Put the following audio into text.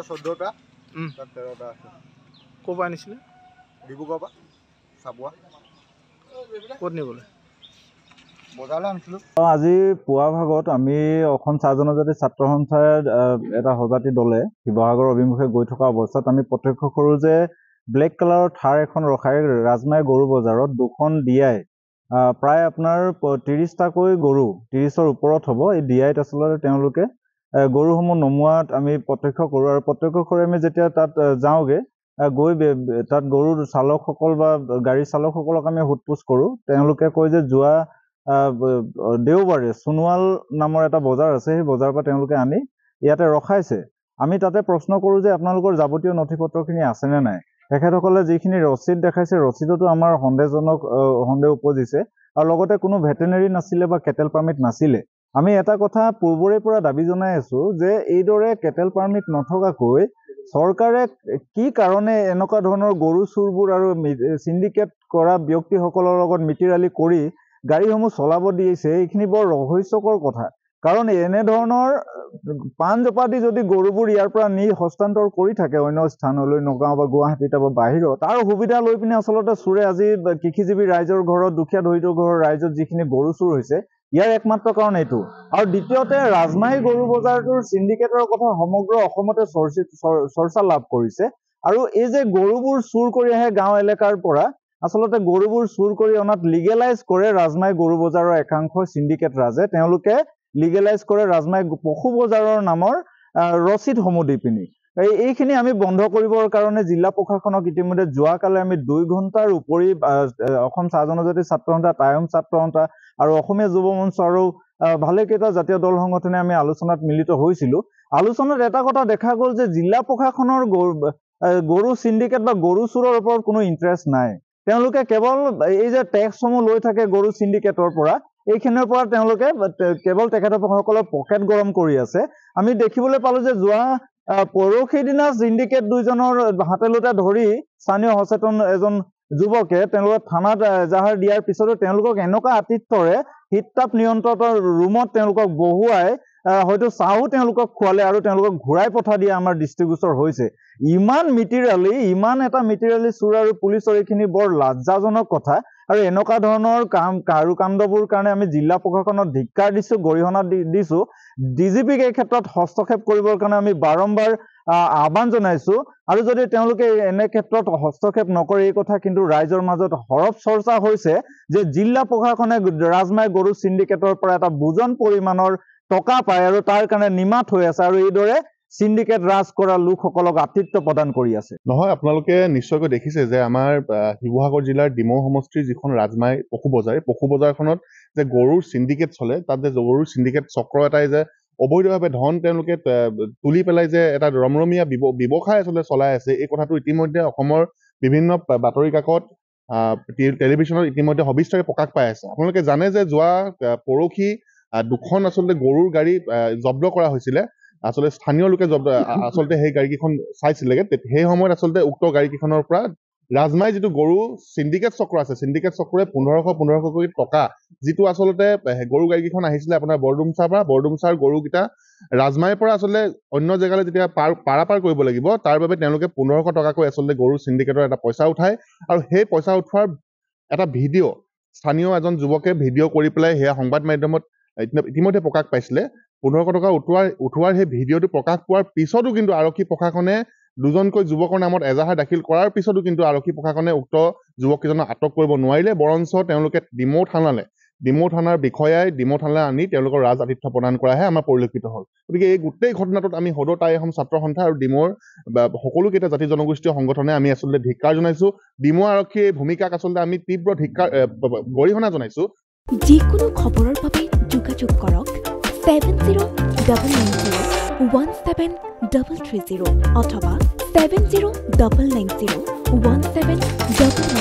14টা তাত 13টা আছে ক'ৰ পৰা আনিছিলে ডিব্ৰুগড়ৰ পৰা চাবুৱা ক'ত নিবলৈ বজাৰলৈ আনিছিলোঁ আজি পুৱা ভাগত আমি অসম চাহ জনজাতি ছাত্ৰ সন্থাৰ এটা সজাতি দলে শিৱসাগৰ অভিমুখে গৈ থকা অৱস্থাত আমি প্ৰত্যক্ষ কৰোঁ যে ব্লেক কালাৰৰ থাৰ এখন ৰখাই ৰাজমাই গৰু বজাৰত দুখন ডিআই প্ৰায় আপোনাৰ 30টাকৈ গৰু 30ৰ ওপৰত হ'ব এই ডিআইত আচলতে তেওঁলোকে গৰুসমূহ নমোৱাত আমি প্ৰত্যক্ষ কৰোঁ আৰু প্ৰত্যক্ষ কৰি আমি যেতিয়া তাত যাওঁগৈ গৈ তাত গৰুৰ চালকসকল বা গাড়ী চালকসকলক আমি সোধপোছ কৰোঁ তেওঁলোকে কয় যে যোৱা দেওবাৰে সোণোৱাল নামৰ এটা বজাৰ আছে সেই বজাৰৰ পৰা তেওঁলোকে আনি ইয়াতে ৰখাইছে আমি তাতে প্ৰশ্ন কৰোঁ যে আপোনালোকৰ যাৱতীয় নথিপত্ৰখিনি আছেনে নাই তেখেতসকলে যিখিনি ৰচিদ দেখাইছে ৰচিদতো আমাৰ সন্দেহ উপজিছে আৰু লগতে কোনো ভেটেনেৰি নাছিলে বা কেটেল পাৰ্মিট নাছিলে আমি এটা কথা পূৰ্বৰে পৰা দাবী জনাই আছোঁ যে এইদৰে কেটেল পাৰ্মিট নথকাকৈ চৰকাৰে কি কাৰণে এনেকুৱা ধৰণৰ গৰু চুৰবোৰ আৰু চিণ্ডিকেট কৰা ব্যক্তিসকলৰ লগত মিতিৰালি কৰি গাড়ীসমূহ চলাব দিছে এইখিনি বৰ ৰহস্যকৰ কথা কাৰণ এনেধৰণৰ পাণ জপা দি যদি গৰুবোৰ ইয়াৰ পৰা নি হস্তান্তৰ কৰি থাকে অন্য স্থানলৈ নগাঁও বা গুৱাহাটীত বা বাহিৰত তাৰ সুবিধা লৈ পিনে আচলতে চোৰে আজি কৃষিজীৱী ৰাইজৰ ঘৰত দুখীয়া দৰিদ্ৰ ঘৰৰ ৰাইজত যিখিনি গৰু চুৰ হৈছে ইয়াৰ একমাত্ৰ কাৰণ এইটো আৰু দ্বিতীয়তে ৰাজমাহী গৰু বজাৰটোৰ চিণ্ডিকেটৰ কথা সমগ্ৰ অসমতে চৰ্চা লাভ কৰিছে আৰু এই যে গৰুবোৰ চুৰ কৰি আহে গাঁও এলেকাৰ পৰা আচলতে গৰুবোৰ চুৰ কৰি অনাত লিগেলাইজ কৰে ৰাজমাহী গৰু বজাৰৰ একাংশ চিণ্ডিকেট ৰাজে তেওঁলোকে লিগেলাইজ কৰে ৰাজমাহী পশু বজাৰৰ নামৰ ৰচিদসমূহ দি পিনি এইখিনি আমি বন্ধ কৰিবৰ কাৰণে জিলা প্ৰশাসনক ইতিমধ্যে যোৱাকালি আমি 2 ঘণ্টাৰ উপৰি অসম চাহ জনজাতি ছাত্ৰ সন্থা টাইম ছাত্ৰ সন্থা আৰু অসমীয়া যুৱ মঞ্চ আৰু ভালেকেইটা জাতীয় দল সংগঠনে আমি আলোচনাত মিলিত হৈছিলোঁ আলোচনাত এটা কথা দেখা গ'ল যে জিলা প্ৰশাসনৰ গৰু চিণ্ডিকেট বা গৰু চুৰৰ ওপৰত কোনো ইণ্টাৰেষ্ট নাই তেওঁলোকে কেৱল এই যে টেক্সসমূহ লৈ থাকে গৰু চিণ্ডিকেটৰ পৰা এইখিনিৰ পৰা তেওঁলোকে কেৱল তেখেতসকলৰ পকেট গৰম কৰি আছে আমি দেখিবলৈ পালোঁ যে যোৱা পৰহি দিনা চিণ্ডিকেট 2জনৰ হাতেলোতে ধৰি স্থানীয় সচেতন এজন যুৱকে তেওঁলোকক থানাত এজাহাৰ দিয়াৰ পিছতো তেওঁলোকক এনেকুৱা আতিথ্যৰে শীততাপ নিয়ন্ত্ৰিত ৰুমত তেওঁলোকক বহুৱাই হয়তো চাহো তেওঁলোকক খোৱালে আৰু তেওঁলোকক ঘূৰাই পঠা দিয়া আমাৰ দৃষ্টিগোচৰ হৈছে ইমান এটা মিটিৰিয়েলি চুৰ আৰু পুলিচৰ এইখিনি বৰ লজ্জাজনক কথা আৰু এনেকুৱা ধৰণৰ কাণ্ডবোৰ কাৰণে আমি জিলা প্ৰশাসনক ধিক্কাৰ দিছোঁ গৰিহণা দিছোঁ ডিজিপিক এই ক্ষেত্ৰত হস্তক্ষেপ কৰিবৰ কাৰণে আমি বাৰম্বাৰ আহ্বান জনাইছোঁ আৰু যদি তেওঁলোকে এনে ক্ষেত্ৰত হস্তক্ষেপ নকৰে এই কথা কিন্তু ৰাইজৰ মাজত হৰফ চৰ্চা হৈছে যে জিলা প্ৰশাসনে ৰাজমাহী গৰু চিণ্ডিকেটৰ পৰা এটা বুজন পৰিমাণৰ টকা পায় আৰু তাৰ কাৰণে নিমাত হৈ আছে আৰু এইদৰে চিণ্ডিকেট ৰাজ কৰা লোকসকলক আতিথ্য প্ৰদান কৰি আছে নহয় আপোনালোকে নিশ্চয়কৈ দেখিছে যে আমাৰ শিৱসাগৰ জিলাৰ ডিমৌ সমষ্টিৰ যিখন ৰাজমাহী পশু বজাৰখনত যে গৰুৰ চিণ্ডিকেট চলে তাত যে গৰুৰ চিণ্ডিকেট চক্ৰ এটাই যে অবৈধভাৱে ধন তেওঁলোকে তুলি পেলাই যে এটা ৰমৰমীয়া ব্যৱসায় আচলতে চলাই আছে এই কথাটো ইতিমধ্যে অসমৰ বিভিন্ন বাতৰি কাকত টেলিভিশ্যনত ইতিমধ্যে সবিস্তাৰে প্ৰকাশ পাই আছে আপোনালোকে জানে যে যোৱা পৰহি 2খন আচলতে গৰুৰ গাড়ী জব্দ কৰা হৈছিলে আচলতে স্থানীয় লোকে আচলতে সেই গাড়ীকেইখন চাইছিলেগে সেই সময়ত আচলতে উক্ত গাড়ীকেইখনৰ পৰা ৰাজমাহী যিটো গৰু চিণ্ডিকেট চক্ৰ আছে চিণ্ডিকেট চক্ৰৰে 1500 কোটি টকা যিটো আচলতে গৰু গাড়ীকেইখন আহিছিলে আপোনাৰ বৰডুমচাৰ গৰুকেইটা ৰাজমাহীৰ পৰা আচলতে অন্য জেগালৈ যেতিয়া পাৰাপাৰ কৰিব লাগিব তাৰ বাবে তেওঁলোকে 1500 টকাকৈ আচলতে গৰু চিণ্ডিকেটৰ এটা পইচা উঠায় আৰু সেই পইচা উঠোৱাৰ এটা ভিডিঅ' স্থানীয় এজন যুৱকে ভিডিঅ' কৰি পেলাই সেয়া সংবাদ মাধ্যমত ইতিমধ্যে প্ৰকাশ পাইছিলে 1500 টকা উঠোৱাৰ সেই ভিডিঅ'টো প্ৰকাশ পোৱাৰ পিছতো কিন্তু আৰক্ষী প্ৰশাসনে 2জনকৈ যুৱকৰ নামত এজাহাৰ দাখিল কৰাৰ পিছতো কিন্তু আৰক্ষী প্ৰশাসনে উক্ত যুৱককেইজনক আটক কৰিব নোৱাৰিলে বৰঞ্চ তেওঁলোকে ডিমৌ থানাৰ বিষয়াই ডিমৌ থানালৈ আনি তেওঁলোকৰ ৰাজ আতিথ্য প্ৰদান কৰাহে আমাৰ পৰিলক্ষিত হ'ল গতিকে এই গোটেই ঘটনাটোত আমি সদৌ টাই অসম ছাত্ৰ সন্থা আৰু ডিমৌৰ সকলোকেইটা জাতি জনগোষ্ঠীয় সংগঠনে আমি আচলতে ধিক্কাৰ জনাইছোঁ ডিমৌ আৰক্ষীৰ এই ভূমিকাক আচলতে আমি তীব্ৰ গৰিহণা জনাইছোঁ যিকোনো খবৰৰ বাবে যোগাযোগ কৰক 7099017330 অথবা 7099017930